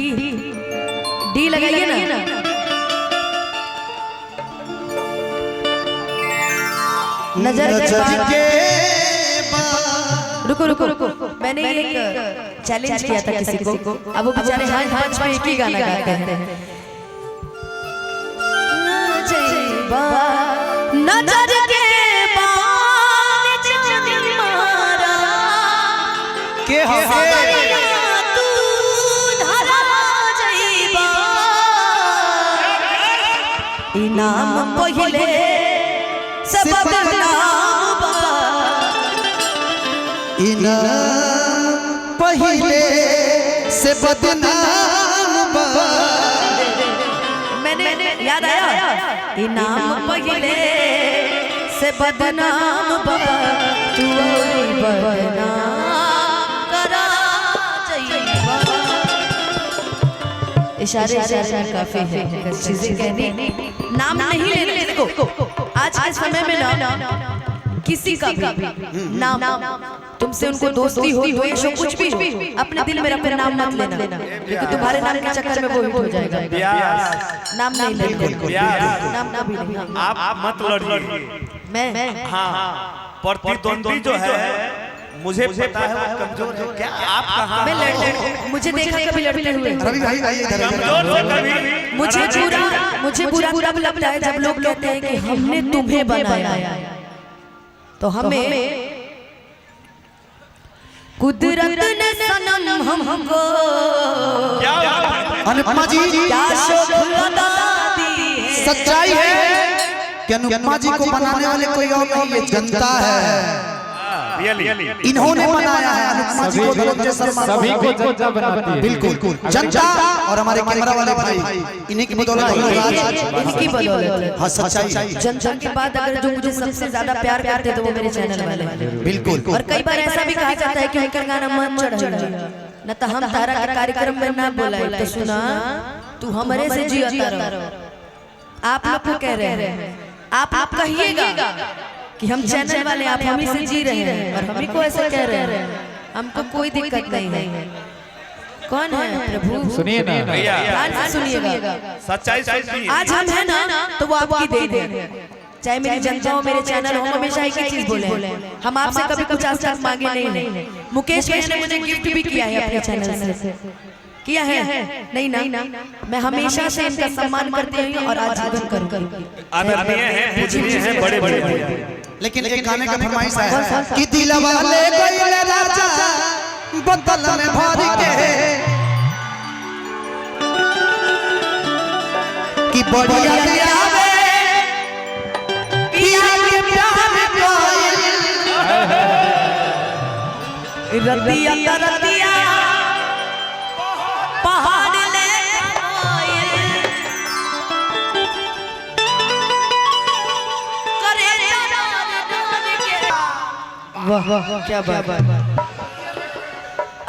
D D लगाइए ना। नजर के रुको रुको रुको, मैंने एक चैलेंज किया था किसी को, अब वो बेचारे हाथ पांच में एक ही गाना गाते हैं। नजर के बान मारा के तू धरा जइबा, इनाम पहिले से बदनाम बा, इनाम पहिले से बदनाम बा। मैंने याद आया, इनाम पहिले से बदनाम बा, तू बदनाम करा जइबा। इशारे इशारे काफी है, चीजें कहनी, नाम नहीं लेने। देखो आज के समय में ना किसी का भी नाम, तुमसे उनको दोस्ती हो द्वेष हो कुछ भी हो, अपने दिल में रखो, नाम मत लेना, क्योंकि तुम्हारे नाम के चक्कर में वो हिट हो जाएगा। नाम नहीं लेना, नाम ना भी नहीं। आप मत लड़िए। मैं हाँ, प्रतिद्वंदी जो है मुझे पता है वो कमजोर है। क्या आप कहाँ? मैं मुझे देखा कभी लड़ते हुए रवि भाई आइए इधर। मुझे बुरा तब लगता है जब लोग कहते हैं कि हमने तुम्हें बनाया, तो हमें कुदरत ने सनम हमको अनुपमा जी क्या शौक अदा दी है। सच्चाई है कि अनुपमा जी को बनाने वाले कोई और नहीं, ये जनता है। इन्होंने बनाया है अनुपमा जी को, सभी को जनता बनाती है। बिल्कुल जनता और हमारे कैमरा वाले भाई, इन्हीं की बदौलत इनकी बदौलत। हाँ सच्चाई। जनता के बाद अगर जो मुझे सबसे ज्यादा प्यार करते थे वो मेरे चैनल वाले। बिल्कुल। और कई बार ऐसा भी कहा जाता है कि उनका गाना मन चढ़ न तो हम तारा के कार्यक्रम में ना बोला तो सुना तू हमारे से जियाता रहो। आप लोग को कह रहे हैं, आप कहिएगा कि हम चैनल वाले आप हम ही से जी रहे हैं और हम ही को ऐसे कह रहे हैं, हमको कोई दिक्कत नहीं है। कौन है प्रभु? सुनिए ना भैया, सुनिएगा। सच्चाई आज हम है ना तो वो आपकी दे दे, चाहे मेरी जनता हो मेरे चैनल हो, हमेशा एक ही चीज बोले, हम आपसे कभी कुछ आज तक मांगे नहीं। मुकेश भाई ने मुझे गिफ्ट भी किया है अपने चैनल से, किया है नहीं ना? मैं हमेशा से इनका सम्मान करती हूँ और आजीवन करूँगी। बड़े बड़े लेकिन एक गाने का फरमाइश है कि दिलवा ले गइल राजा बोतल में भर के, कि बढ़िया आवे पिया के प्यार कोयल रतिया रतिया पहाड़ ले करे। वाह वाह क्या बात।